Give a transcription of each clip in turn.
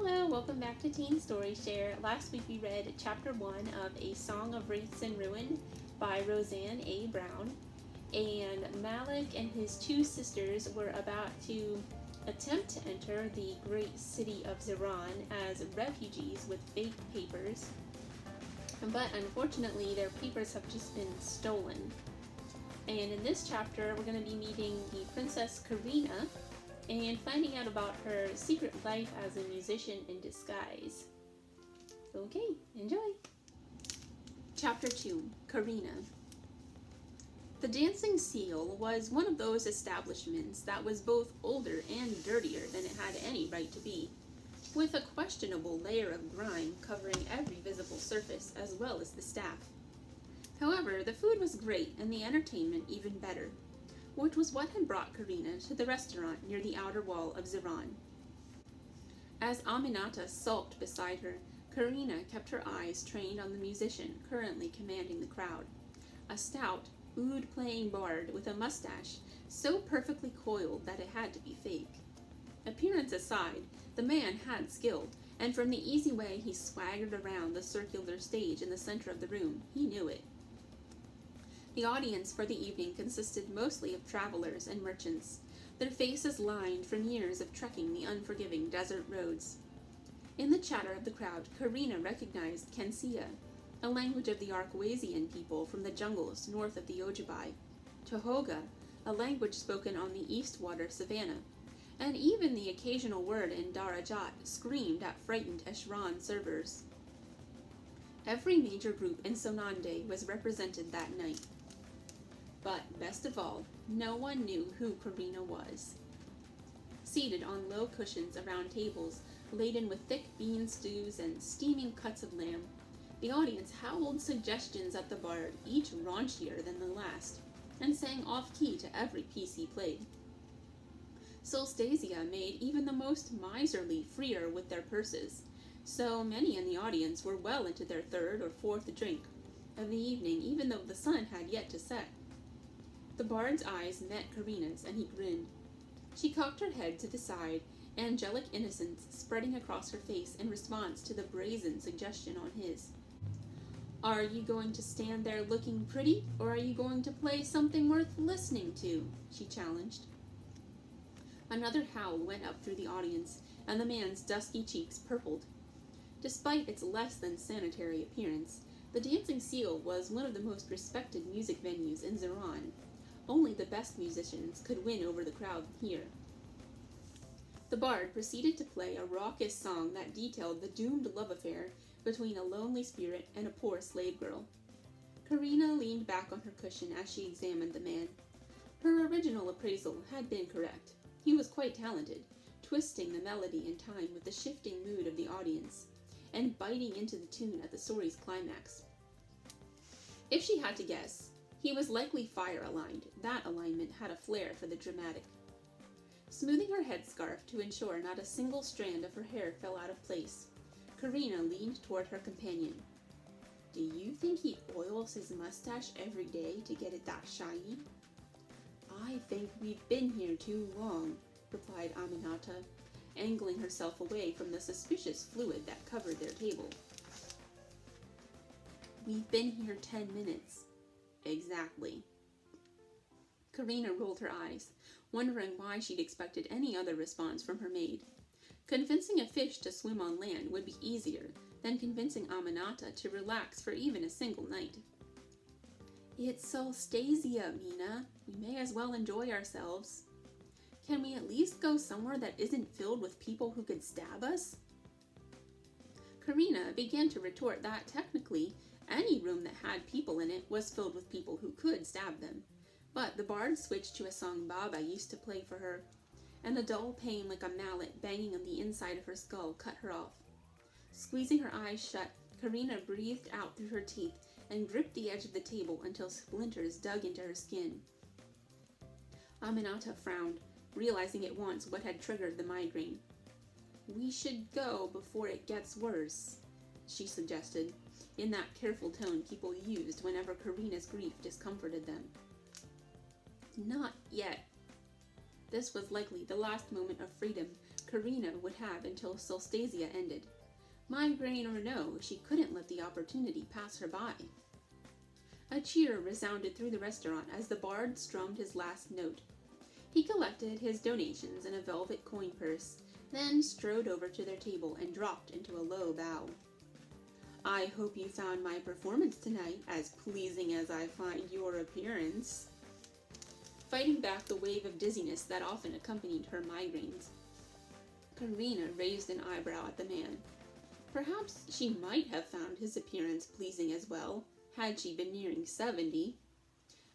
Hello, welcome back to Teen Story Share. Last week we read Chapter 1 of A Song of Wraiths and Ruin by Roseanne A. Brown. And Malik and his two sisters were about to attempt to enter the great city of Ziran as refugees with fake papers. But unfortunately, their papers have just been stolen. And in this chapter, we're going to be meeting the Princess Karina and finding out about her secret life as a musician in disguise. Okay, enjoy! Chapter 2, Karina. The Dancing Seal was one of those establishments that was both older and dirtier than it had any right to be, with a questionable layer of grime covering every visible surface as well as the staff. However, the food was great and the entertainment even better, which was what had brought Karina to the restaurant near the outer wall of Ziran. As Aminata sulked beside her, Karina kept her eyes trained on the musician currently commanding the crowd, a stout, oud-playing bard with a mustache so perfectly coiled that it had to be fake. Appearance aside, the man had skill, and from the easy way he swaggered around the circular stage in the center of the room, he knew it. The audience for the evening consisted mostly of travelers and merchants, their faces lined from years of trekking the unforgiving desert roads. In the chatter of the crowd, Karina recognized Kensia, a language of the Arkwasian people from the jungles north of the Ojibwe, Tohoga, a language spoken on the Eastwater Savannah, and even the occasional word in Darajat screamed at frightened Eshran servers. Every major group in Sonande was represented that night. But, best of all, no one knew who Karina was. Seated on low cushions around tables laden with thick bean stews and steaming cuts of lamb, the audience howled suggestions at the bard, each raunchier than the last, and sang off-key to every piece he played. Solstasia made even the most miserly freer with their purses, so many in the audience were well into their third or fourth drink of the evening, even though the sun had yet to set. The bard's eyes met Karina's, and he grinned. She cocked her head to the side, angelic innocence spreading across her face in response to the brazen suggestion on his. "Are you going to stand there looking pretty, or are you going to play something worth listening to?" she challenged. Another howl went up through the audience, and the man's dusky cheeks purpled. Despite its less than sanitary appearance, the Dancing Seal was one of the most respected music venues in Ziran. Only the best musicians could win over the crowd here. The bard proceeded to play a raucous song that detailed the doomed love affair between a lonely spirit and a poor slave girl. Karina leaned back on her cushion as she examined the man. Her original appraisal had been correct. He was quite talented, twisting the melody in time with the shifting mood of the audience, and biting into the tune at the story's climax. If she had to guess, he was likely fire-aligned. That alignment had a flair for the dramatic. Smoothing her headscarf to ensure not a single strand of her hair fell out of place, Karina leaned toward her companion. "Do you think he oils his mustache every day to get it that shiny?" "I think we've been here too long," replied Aminata, angling herself away from the suspicious fluid that covered their table. "We've been here 10 minutes. "Exactly." Karina rolled her eyes, wondering why she'd expected any other response from her maid. Convincing a fish to swim on land would be easier than convincing Aminata to relax for even a single night. "It's Solstasia, Mina. We may as well enjoy ourselves. Can we at least go somewhere that isn't filled with people who could stab us?" Karina began to retort that technically any room that had people in it was filled with people who could stab them, but the bard switched to a song Baba used to play for her, and a dull pain like a mallet banging on the inside of her skull cut her off. Squeezing her eyes shut, Karina breathed out through her teeth and gripped the edge of the table until splinters dug into her skin. Aminata frowned, realizing at once what had triggered the migraine. "We should go before it gets worse," she suggested, in that careful tone people used whenever Karina's grief discomforted them. "Not yet." This was likely the last moment of freedom Karina would have until Solstasia ended. Migraine or no, she couldn't let the opportunity pass her by. A cheer resounded through the restaurant as the bard strummed his last note. He collected his donations in a velvet coin purse, then strode over to their table and dropped into a low bow. I hope you found my performance tonight as pleasing as I find your appearance. Fighting back the wave of dizziness that often accompanied her migraines, Karina raised an eyebrow at the man. Perhaps she might have found his appearance pleasing as well, had she been nearing 70.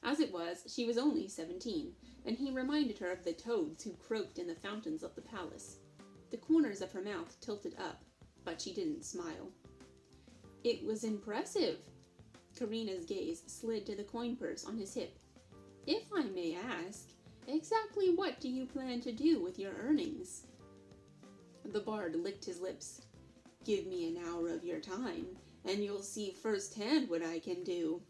As it was, she was only 17, and he reminded her of the toads who croaked in the fountains of the palace. The corners of her mouth tilted up, but she didn't smile. It was impressive. Karina's gaze slid to the coin purse on his hip. If I may ask, exactly what do you plan to do with your earnings? The bard licked his lips. Give me an hour of your time, and you'll see firsthand what I can do.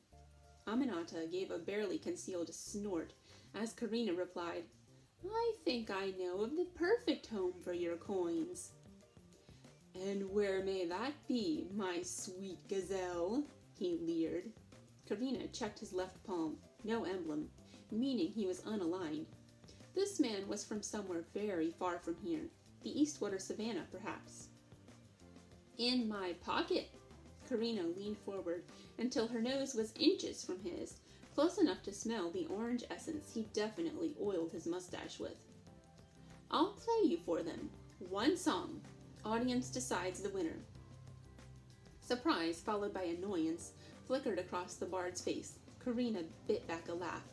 Aminata gave a barely concealed snort as Karina replied, I think I know of the perfect home for your coins. And where may that be, my sweet gazelle? He leered. Karina checked his left palm, no emblem, meaning he was unaligned. This man was from somewhere very far from here, the Eastwater Savannah, perhaps. In my pocket. Karina leaned forward until her nose was inches from his, close enough to smell the orange essence he definitely oiled his mustache with. I'll play you for them. One song. Audience decides the winner. Surprise, followed by annoyance, flickered across the bard's face. Karina bit back a laugh.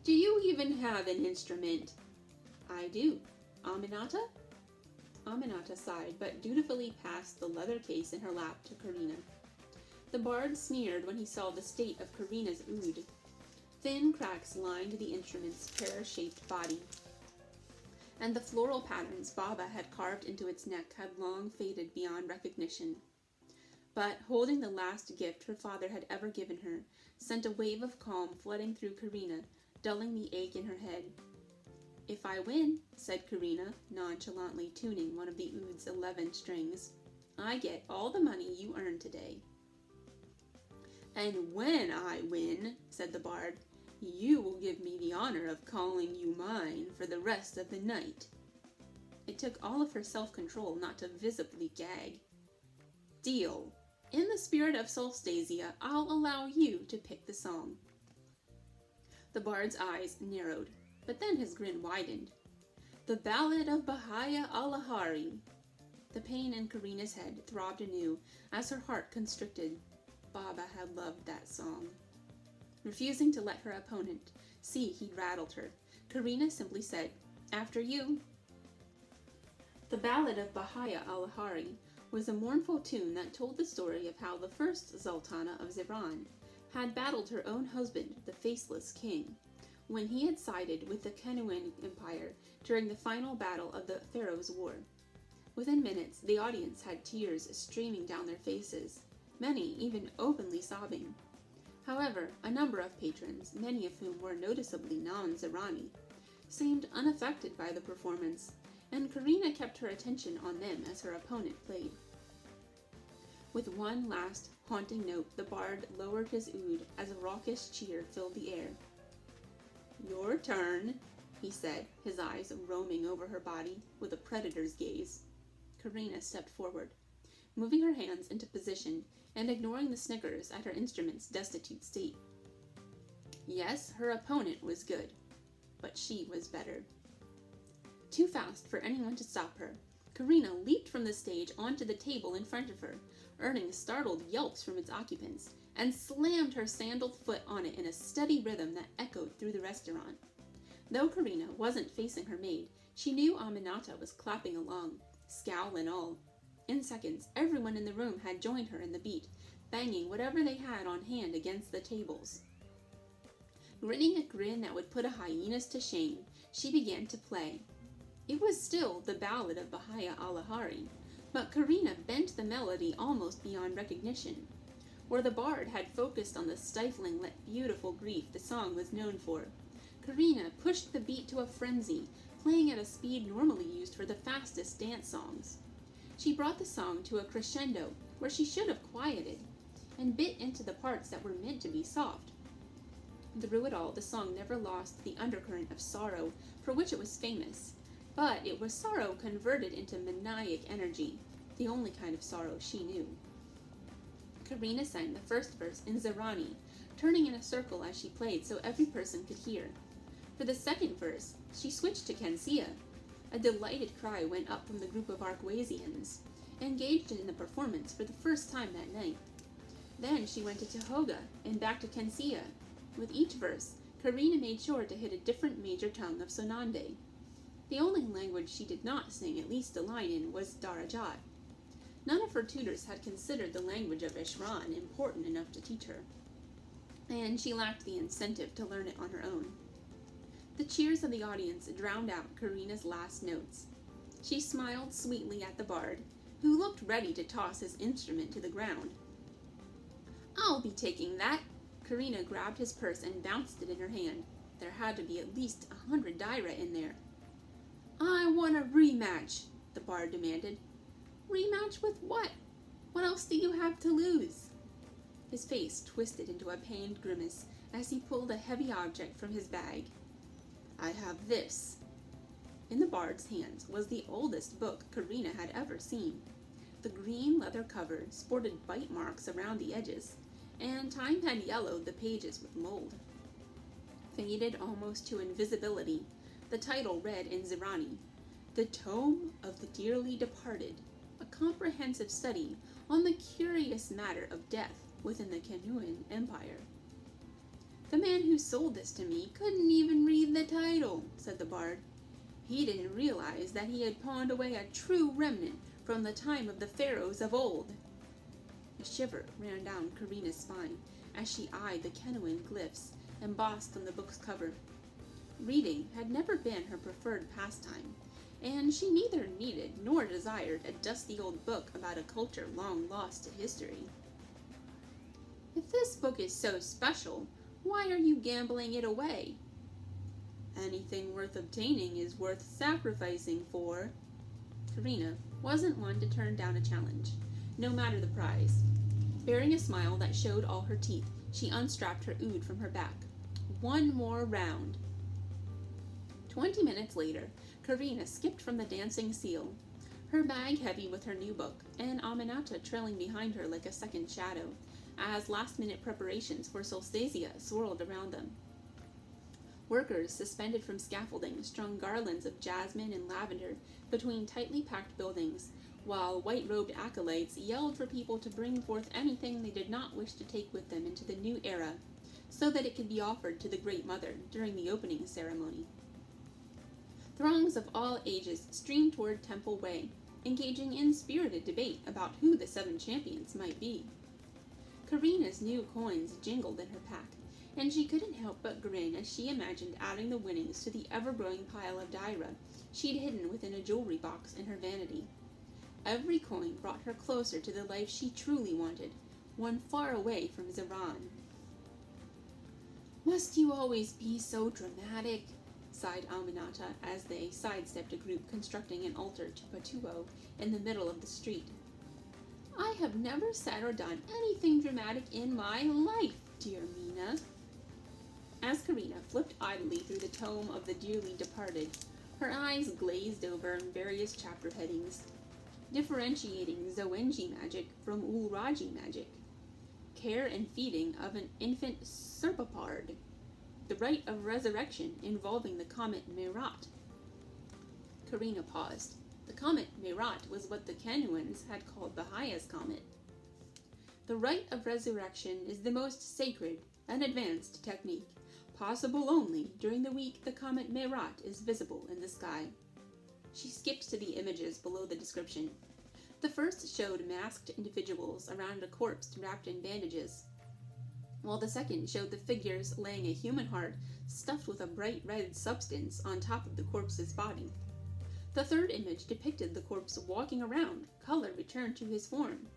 Do you even have an instrument? I do. Aminata? Aminata sighed, but dutifully passed the leather case in her lap to Karina. The bard sneered when he saw the state of Karina's oud. Thin cracks lined the instrument's pear-shaped body, and the floral patterns Baba had carved into its neck had long faded beyond recognition. But holding the last gift her father had ever given her, sent a wave of calm flooding through Karina, dulling the ache in her head. If I win, said Karina, nonchalantly tuning one of the oud's 11 strings, I get all the money you earned today. And when I win, said the bard, you will give me the honor of calling you mine for the rest of the night. It took all of her self-control not to visibly gag. Deal. In the spirit of Solstasia, I'll allow you to pick the song. The bard's eyes narrowed, but then his grin widened. The Ballad of Bahia Alahari. The pain in Karina's head throbbed anew as her heart constricted. Baba had loved that song. Refusing to let her opponent see he'd rattled her, Karina simply said, After you. The Ballad of Bahia Alahari was a mournful tune that told the story of how the first Sultana of Ziran had battled her own husband, the Faceless King, when he had sided with the Kenouan Empire during the final battle of the Pharaoh's War. Within minutes, the audience had tears streaming down their faces, many even openly sobbing. However, a number of patrons, many of whom were noticeably non-Zirani, seemed unaffected by the performance, and Karina kept her attention on them as her opponent played. With one last haunting note, the bard lowered his oud as a raucous cheer filled the air. Your turn, he said, his eyes roaming over her body with a predator's gaze. Karina stepped forward, moving her hands into position and ignoring the snickers at her instrument's destitute state. Yes, her opponent was good, but she was better. Too fast for anyone to stop her, Karina leaped from the stage onto the table in front of her, earning startled yelps from its occupants, and slammed her sandaled foot on it in a steady rhythm that echoed through the restaurant. Though Karina wasn't facing her maid, she knew Aminata was clapping along, scowl and all. In seconds, everyone in the room had joined her in the beat, banging whatever they had on hand against the tables. Grinning a grin that would put a hyenas to shame, she began to play. It was still the Ballad of Bahia Alahari, but Karina bent the melody almost beyond recognition. Where the bard had focused on the stifling yet beautiful grief the song was known for, Karina pushed the beat to a frenzy, playing at a speed normally used for the fastest dance songs. She brought the song to a crescendo where she should have quieted, and bit into the parts that were meant to be soft. Through it all, the song never lost the undercurrent of sorrow for which it was famous, but it was sorrow converted into maniac energy, the only kind of sorrow she knew. Karina sang the first verse in Zirani, turning in a circle as she played so every person could hear. For the second verse, she switched to Kensia. A delighted cry went up from the group of Arkwasians, engaged in the performance for the first time that night. Then she went to Tehoga and back to Kensia. With each verse, Karina made sure to hit a different major tongue of Sonande. The only language she did not sing at least a line in was Darajat. None of her tutors had considered the language of Ishran important enough to teach her, and she lacked the incentive to learn it on her own. The cheers of the audience drowned out Karina's last notes. She smiled sweetly at the bard, who looked ready to toss his instrument to the ground. "I'll be taking that." Karina grabbed his purse and bounced it in her hand. There had to be at least 100 daira in there. "I want a rematch," the bard demanded. "Rematch with what? What else do you have to lose?" His face twisted into a pained grimace as he pulled a heavy object from his bag. "I have this." In the bard's hands was the oldest book Karina had ever seen. The green leather cover sported bite marks around the edges, and time had yellowed the pages with mold. Faded almost to invisibility, the title read in Zirani, "The Tome of the Dearly Departed, a comprehensive study on the curious matter of death within the Kenyan Empire." "The man who sold this to me couldn't even read the title," said the bard. "He didn't realize that he had pawned away a true remnant from the time of the pharaohs of old." A shiver ran down Karina's spine as she eyed the Kenyan glyphs embossed on the book's cover. Reading had never been her preferred pastime, and she neither needed nor desired a dusty old book about a culture long lost to history. "If this book is so special, why are you gambling it away?" "Anything worth obtaining is worth sacrificing for." Karina wasn't one to turn down a challenge, no matter the prize. Bearing a smile that showed all her teeth, she unstrapped her oud from her back. "One more round." 20 minutes later, Karina skipped from the dancing seal, her bag heavy with her new book, and Aminata trailing behind her like a second shadow, as last-minute preparations for Solstasia swirled around them. Workers suspended from scaffolding strung garlands of jasmine and lavender between tightly packed buildings, while white-robed acolytes yelled for people to bring forth anything they did not wish to take with them into the new era, so that it could be offered to the Great Mother during the opening ceremony. Throngs of all ages streamed toward Temple Way, engaging in spirited debate about who the 7 champions might be. Karina's new coins jingled in her pack, and she couldn't help but grin as she imagined adding the winnings to the ever-growing pile of daira she'd hidden within a jewelry box in her vanity. Every coin brought her closer to the life she truly wanted, one far away from Ziran. "Must you always be so dramatic?" sighed Aminata as they sidestepped a group constructing an altar to Patuo in the middle of the street. "I have never said or done anything dramatic in my life, dear Mina." As Karina flipped idly through the tome of the dearly departed, her eyes glazed over various chapter headings, differentiating Zoenji magic from Ulraji magic, care and feeding of an infant serpapard, the rite of resurrection involving the comet Merat. Karina paused. The comet Merat was what the Kenyans had called Bahaya's comet. The rite of resurrection is the most sacred and advanced technique, possible only during the week the comet Merat is visible in the sky. She skipped to the images below the description. The first showed masked individuals around a corpse wrapped in bandages, while the second showed the figures laying a human heart stuffed with a bright red substance on top of the corpse's body. The third image depicted the corpse walking around, color returned to his form.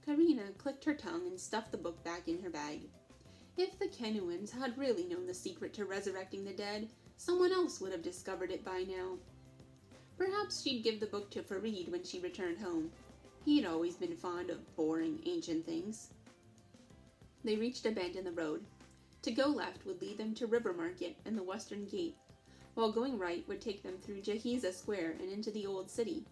Karina clicked her tongue and stuffed the book back in her bag. If the Kenyans had really known the secret to resurrecting the dead, Someone else would have discovered it by now. Perhaps she'd give the book to Farid when she returned home. He'd always been fond of boring, ancient things. They reached a bend in the road. To go left would lead them to River Market and the Western Gate, while going right would take them through Jahiza Square and into the Old City.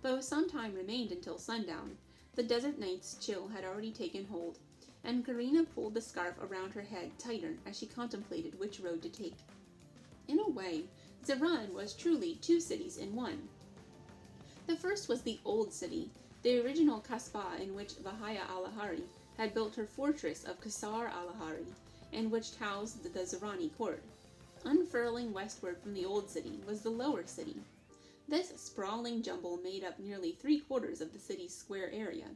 Though some time remained until sundown, the desert night's chill had already taken hold, and Karina pulled the scarf around her head tighter as she contemplated which road to take. In a way, Ziran was truly two cities in one. The first was the Old City, the original Kasbah in which Vahaya al-Ahari had built her fortress of Qasar al-Ahari, and which housed the Zirani court. Unfurling westward from the Old City was the Lower City. This sprawling jumble made up nearly 3/4 of the city's square area,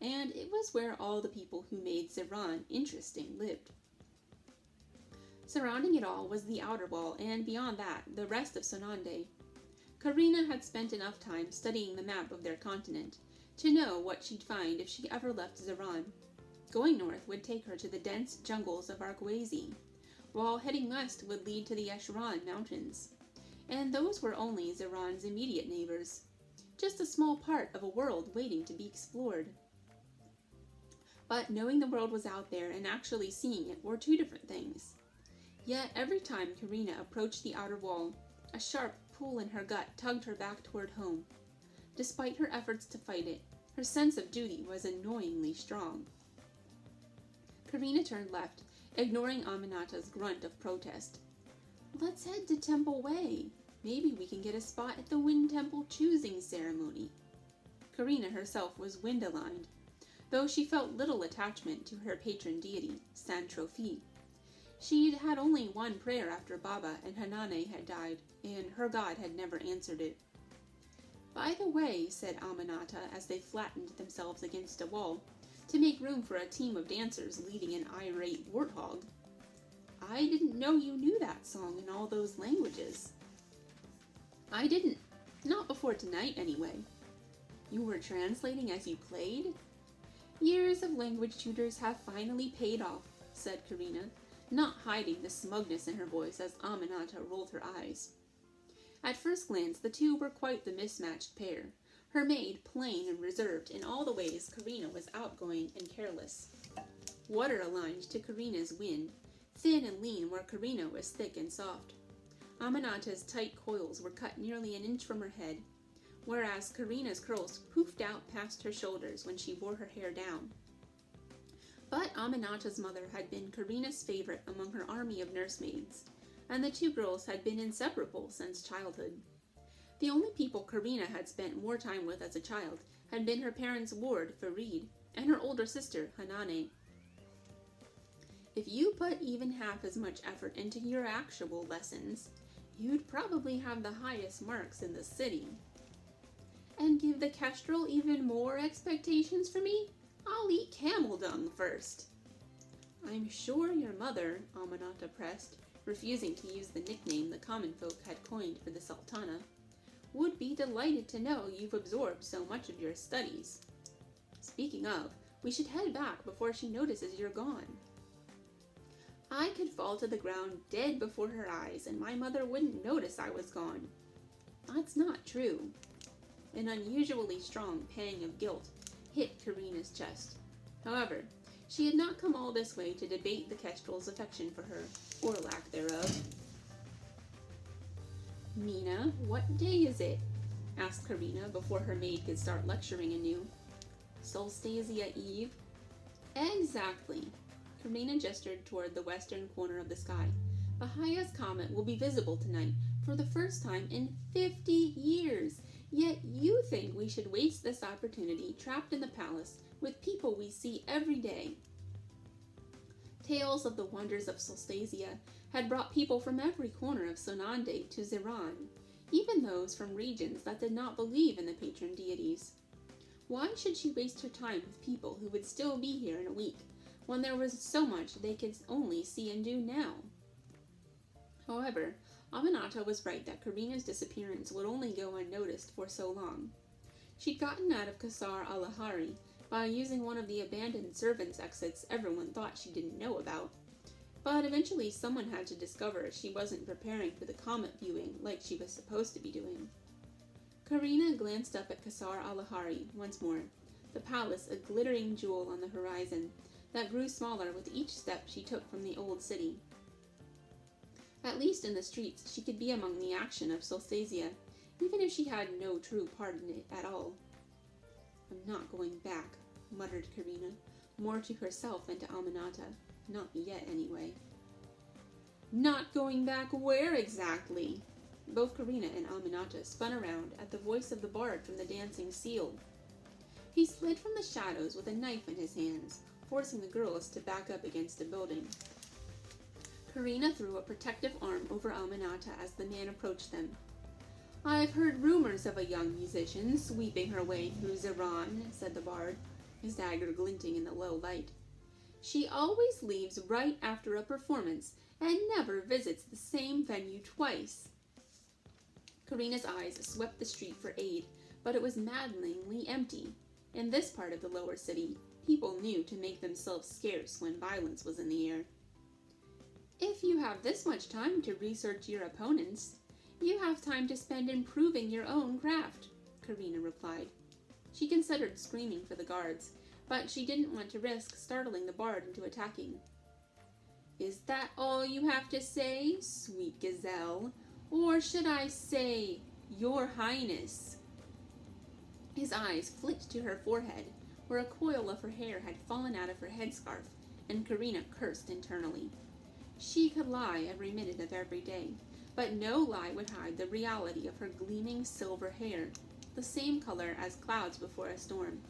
and it was where all the people who made Ziran interesting lived. Surrounding it all was the outer wall, and beyond that, the rest of Sonande. Karina had spent enough time studying the map of their continent to know what she'd find if she ever left Ziran. Going north would take her to the dense jungles of Argwezi, while heading west would lead to the Eshran Mountains. And those were only Ziran's immediate neighbors, just a small part of a world waiting to be explored. But knowing the world was out there and actually seeing it were two different things. Yet every time Karina approached the outer wall, a sharp pull in her gut tugged her back toward home. Despite her efforts to fight it, her sense of duty was annoyingly strong. Karina turned left, ignoring Aminata's grunt of protest. "Let's head to Temple Way. Maybe we can get a spot at the Wind Temple choosing ceremony." Karina herself was wind-aligned, though she felt little attachment to her patron deity, San Trophy. She'd had only one prayer after Baba and Hanane had died, and her god had never answered it. "By the way," said Aminata as they flattened themselves against a wall, to make room for a team of dancers leading an irate warthog, "I didn't know you knew that song in all those languages." "I didn't. Not before tonight, anyway." "You were translating as you played?" "Years of language tutors have finally paid off," said Karina, not hiding the smugness in her voice as Aminata rolled her eyes. At first glance, the two were quite the mismatched pair, her maid plain and reserved in all the ways Karina was outgoing and careless. Water-aligned to Karina's wind, thin and lean where Karina was thick and soft. Aminata's tight coils were cut nearly an inch from her head, whereas Karina's curls poofed out past her shoulders when she wore her hair down. But Aminata's mother had been Karina's favorite among her army of nursemaids, and the two girls had been inseparable since childhood. The only people Karina had spent more time with as a child had been her parents' ward, Farid, and her older sister, Hanane. "If you put even half as much effort into your actual lessons, you'd probably have the highest marks in the city." "And give the kestrel even more expectations for me? I'll eat camel dung first." "I'm sure your mother," Aminata pressed, refusing to use the nickname the common folk had coined for the Sultana, "would be delighted to know you've absorbed so much of your studies. Speaking of, we should head back before she notices you're gone." "I could fall to the ground dead before her eyes, and my mother wouldn't notice I was gone." "That's not true." An unusually strong pang of guilt hit Karina's chest. However, she had not come all this way to debate the kestrel's affection for her, or lack thereof. "Mina, what day is it?" asked Karina before her maid could start lecturing anew. "Solstasia Eve." "Exactly." Karina gestured toward the western corner of the sky. "Bahaya's comet will be visible tonight for the first time in 50 years. Yet you think we should waste this opportunity trapped in the palace with people we see every day." Tales of the wonders of Solstasia had brought people from every corner of Sonande to Ziran, even those from regions that did not believe in the patron deities. Why should she waste her time with people who would still be here in a week, when there was so much they could only see and do now? However, Aminata was right that Karina's disappearance would only go unnoticed for so long. She'd gotten out of Qasar al-Ahari by using one of the abandoned servants' exits everyone thought she didn't know about, But eventually someone had to discover she wasn't preparing for the comet viewing like she was supposed to be doing. Karina glanced up at Qasar al-Ahari once more, the palace a glittering jewel on the horizon that grew smaller with each step she took from the old city. At least in the streets she could be among the action of Solstasia, even if she had no true part in it at all. "I'm not going back," muttered Karina, more to herself than to Aminata. Not yet, anyway. "Not going back where exactly?" Both Karina and Aminata spun around at the voice of the bard from the dancing seal. He slid from the shadows with a knife in his hands, forcing the girls to back up against a building. Karina threw a protective arm over Aminata as the man approached them. "I've heard rumors of a young musician sweeping her way through Ziran," said the bard, his dagger glinting in the low light. "She always leaves right after a performance and never visits the same venue twice." Karina's eyes swept the street for aid, but it was maddeningly empty. In this part of the lower city, people knew to make themselves scarce when violence was in the air. "If you have this much time to research your opponents, you have time to spend improving your own craft," Karina replied. She considered screaming for the guards, but she didn't want to risk startling the bard into attacking. "Is that all you have to say, sweet gazelle? Or should I say, your highness?" His eyes flicked to her forehead, where a coil of her hair had fallen out of her headscarf, and Karina cursed internally. She could lie every minute of every day, but no lie would hide the reality of her gleaming silver hair, the same color as clouds before a storm,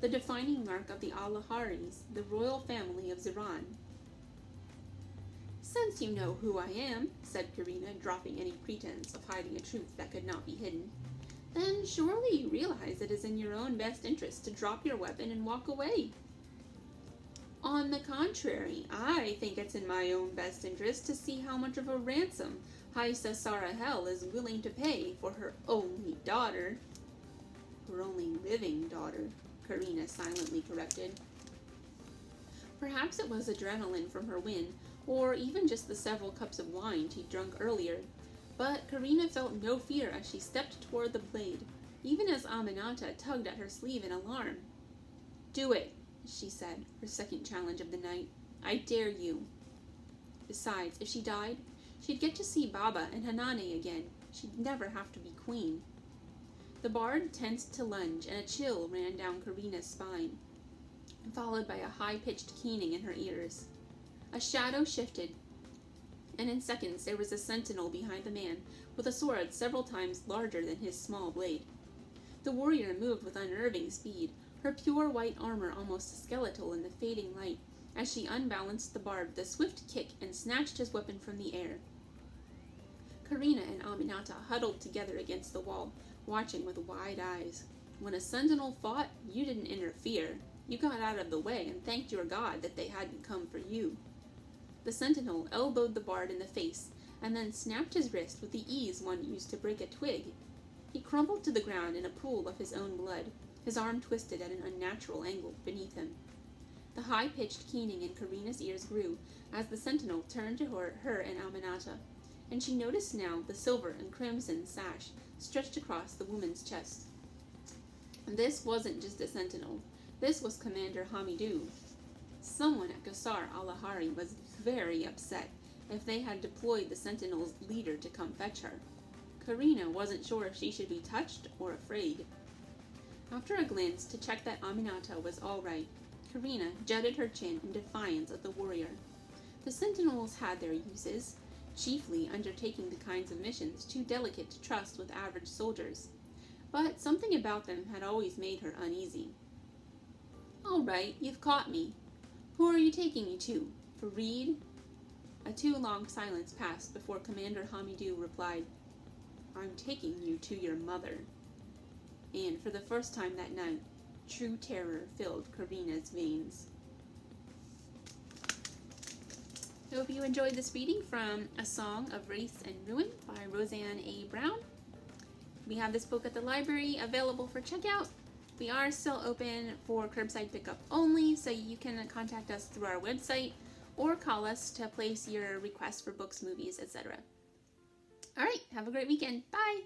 the defining mark of the Al-Aharis, the royal family of Ziran. "Since you know who I am," said Karina, dropping any pretense of hiding a truth that could not be hidden, "then surely you realize it is in your own best interest to drop your weapon and walk away." "On the contrary, I think it's in my own best interest to see how much of a ransom Haisa Sarahel is willing to pay for her only daughter." "Her only living daughter," Karina silently corrected. Perhaps it was adrenaline from her win, or even just the several cups of wine she'd drunk earlier, but Karina felt no fear as she stepped toward the blade, even as Aminata tugged at her sleeve in alarm. "Do it," she said, her second challenge of the night. "I dare you." Besides, if she died, she'd get to see Baba and Hanane again. She'd never have to be queen. The bard tensed to lunge, and a chill ran down Karina's spine, followed by a high-pitched keening in her ears. A shadow shifted, and in seconds there was a sentinel behind the man, with a sword several times larger than his small blade. The warrior moved with unnerving speed, her pure white armor almost skeletal in the fading light, as she unbalanced the bard with a swift kick and snatched his weapon from the air. Karina and Aminata huddled together against the wall, watching with wide eyes. When a sentinel fought, you didn't interfere. You got out of the way and thanked your god that they hadn't come for you. The sentinel elbowed the bard in the face, and then snapped his wrist with the ease one used to break a twig. He crumpled to the ground in a pool of his own blood, his arm twisted at an unnatural angle beneath him. The high-pitched keening in Karina's ears grew as the sentinel turned to her and Aminata, and she noticed now the silver and crimson sash stretched across the woman's chest. This wasn't just a sentinel. This was Commander Hamidou. Someone at Qasar al-Ahari was very upset if they had deployed the sentinel's leader to come fetch her. Karina wasn't sure if she should be touched or afraid. After a glance to check that Aminata was all right, Karina jutted her chin in defiance of the warrior. The sentinels had their uses, chiefly undertaking the kinds of missions too delicate to trust with average soldiers, but something about them had always made her uneasy. "All right, you've caught me. Who are you taking me to? Farid?" A too long silence passed before Commander Hamidou replied, "I'm taking you to your mother." And for the first time that night, true terror filled Karina's veins. I hope you enjoyed this reading from A Song of Wraiths and Ruin by Roseanne A. Brown. We have this book at the library available for checkout. We are still open for curbside pickup only, so you can contact us through our website or call us to place your requests for books, movies, etc. All right, have a great weekend. Bye!